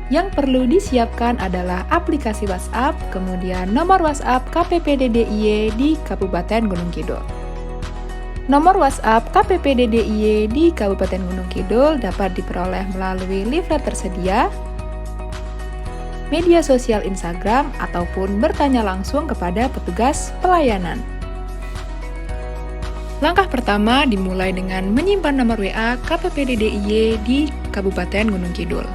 Yang perlu disiapkan adalah aplikasi WhatsApp, kemudian nomor WhatsApp KPPD DIY di Kabupaten Gunung Kidul. Nomor WhatsApp KPPD DIY di Kabupaten Gunung Kidul dapat diperoleh melalui leaflet tersedia, media sosial Instagram, ataupun bertanya langsung kepada petugas pelayanan. Langkah pertama dimulai dengan menyimpan nomor WA KPPD DIY di Kabupaten Gunung Kidul.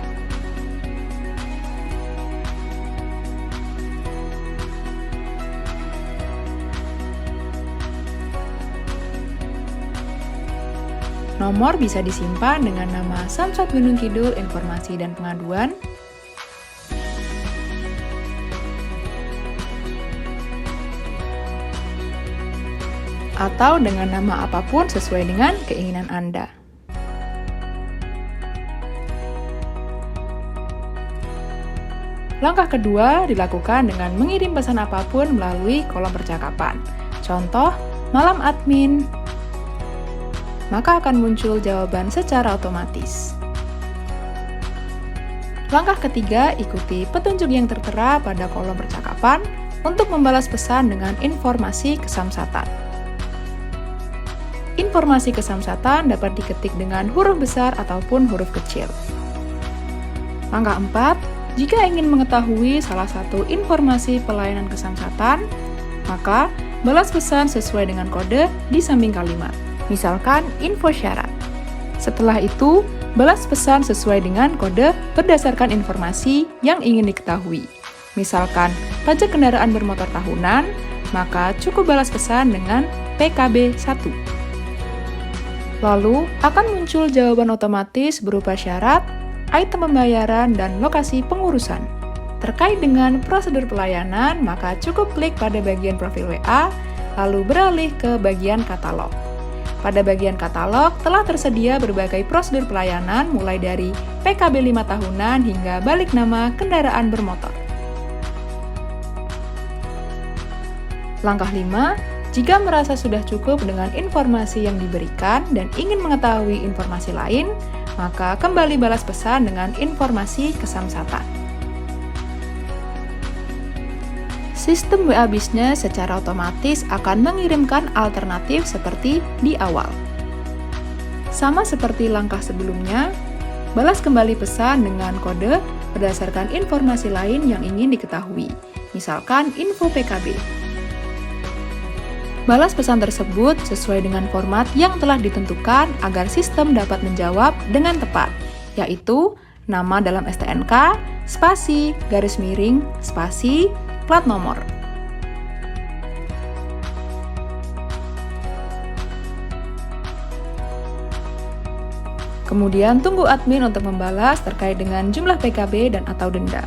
Nomor bisa disimpan dengan nama Samsat Gunung Kidul Informasi dan Pengaduan, atau dengan nama apapun sesuai dengan keinginan Anda. Langkah kedua dilakukan dengan mengirim pesan apapun melalui kolom percakapan. Contoh, malam admin, maka akan muncul jawaban secara otomatis. Langkah ketiga, ikuti petunjuk yang tertera pada kolom percakapan untuk membalas pesan dengan informasi kesamsatan. Informasi kesamsatan dapat diketik dengan huruf besar ataupun huruf kecil. Langkah 4, jika ingin mengetahui salah satu informasi pelayanan kesamsatan, maka balas pesan sesuai dengan kode di samping kalimat. Misalkan info syarat. Setelah itu, balas pesan sesuai dengan kode berdasarkan informasi yang ingin diketahui. Misalkan pajak kendaraan bermotor tahunan, maka cukup balas pesan dengan PKB 1. Lalu, akan muncul jawaban otomatis berupa syarat, item pembayaran, dan lokasi pengurusan. Terkait dengan prosedur pelayanan, maka cukup klik pada bagian profil WA, lalu beralih ke bagian katalog. Pada bagian katalog telah tersedia berbagai prosedur pelayanan mulai dari PKB 5 tahunan hingga balik nama kendaraan bermotor. Langkah 5, jika merasa sudah cukup dengan informasi yang diberikan dan ingin mengetahui informasi lain, maka kembali balas pesan dengan informasi kesamsatan. Sistem WA Business secara otomatis akan mengirimkan alternatif seperti di awal. Sama seperti langkah sebelumnya, balas kembali pesan dengan kode berdasarkan informasi lain yang ingin diketahui, misalkan info PKB. Balas pesan tersebut sesuai dengan format yang telah ditentukan agar sistem dapat menjawab dengan tepat, yaitu nama dalam STNK, spasi, garis miring, spasi, plat nomor. Kemudian tunggu admin untuk membalas terkait dengan jumlah PKB dan atau denda.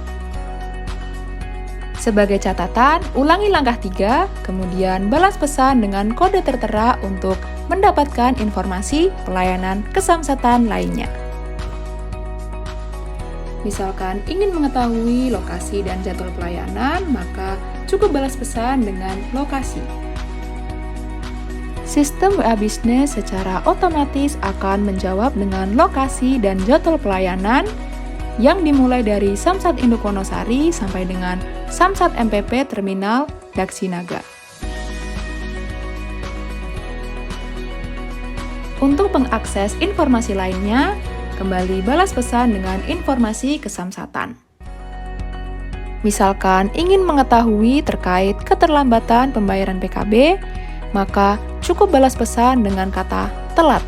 Sebagai catatan, ulangi langkah 3, kemudian balas pesan dengan kode tertera untuk mendapatkan informasi pelayanan kesamsatan lainnya. Misalkan ingin mengetahui lokasi dan jadwal pelayanan, maka cukup balas pesan dengan lokasi. Sistem WA Business secara otomatis akan menjawab dengan lokasi dan jadwal pelayanan yang dimulai dari Samsat Induk Wonosari sampai dengan Samsat MPP Terminal Daksinaga. Untuk mengakses informasi lainnya, kembali balas pesan dengan informasi kesamsatan. Misalkan ingin mengetahui terkait keterlambatan pembayaran PKB, maka cukup balas pesan dengan kata telat.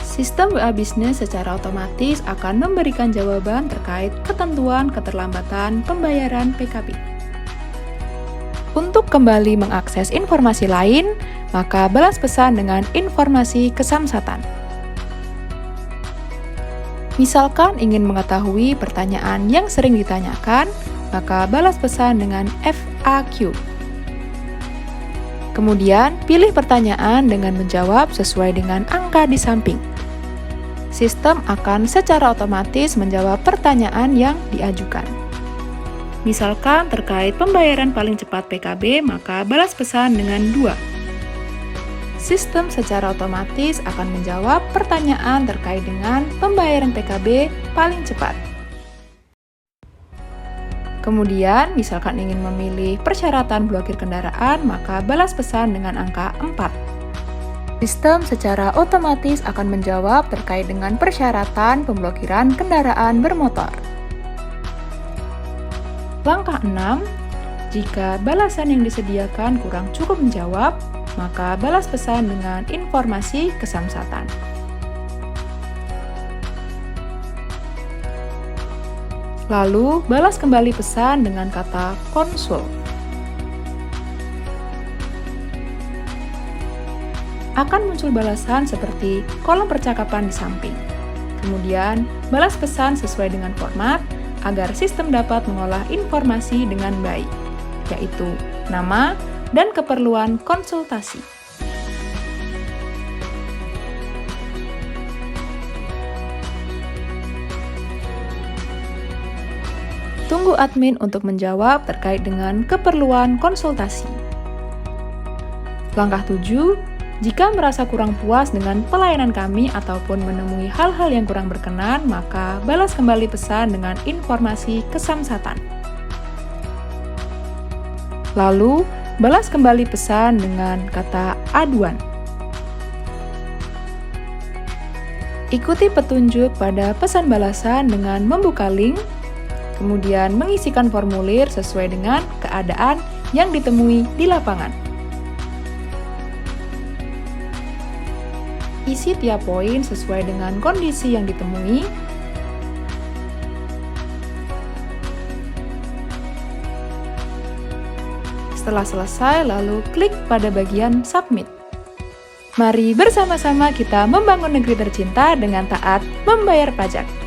Sistem WA Business secara otomatis akan memberikan jawaban terkait ketentuan keterlambatan pembayaran PKB. Untuk kembali mengakses informasi lain, maka balas pesan dengan informasi kesamsatan. Misalkan ingin mengetahui pertanyaan yang sering ditanyakan, maka balas pesan dengan FAQ. Kemudian, pilih pertanyaan dengan menjawab sesuai dengan angka di samping. Sistem akan secara otomatis menjawab pertanyaan yang diajukan. Misalkan terkait pembayaran paling cepat PKB, maka balas pesan dengan 2. Sistem secara otomatis akan menjawab pertanyaan terkait dengan pembayaran PKB paling cepat. Kemudian, misalkan ingin memilih persyaratan blokir kendaraan, maka balas pesan dengan angka 4. Sistem secara otomatis akan menjawab terkait dengan persyaratan pemblokiran kendaraan bermotor. Langkah 6, jika balasan yang disediakan kurang cukup menjawab, maka balas pesan dengan informasi kesamsatan. Lalu, balas kembali pesan dengan kata konsul. Akan muncul balasan seperti kolom percakapan di samping. Kemudian, balas pesan sesuai dengan format agar sistem dapat mengolah informasi dengan baik, yaitu nama dan keperluan konsultasi. Tunggu admin untuk menjawab terkait dengan keperluan konsultasi. Langkah 7, jika merasa kurang puas dengan pelayanan kami ataupun menemui hal-hal yang kurang berkenan, maka balas kembali pesan dengan informasi kesamsatan. Lalu, balas kembali pesan dengan kata aduan. Ikuti petunjuk pada pesan balasan dengan membuka link, kemudian mengisikan formulir sesuai dengan keadaan yang ditemui di lapangan. Isi tiap poin sesuai dengan kondisi yang ditemui. Setelah selesai, lalu klik pada bagian Submit. Mari bersama-sama kita membangun negeri tercinta dengan taat membayar pajak.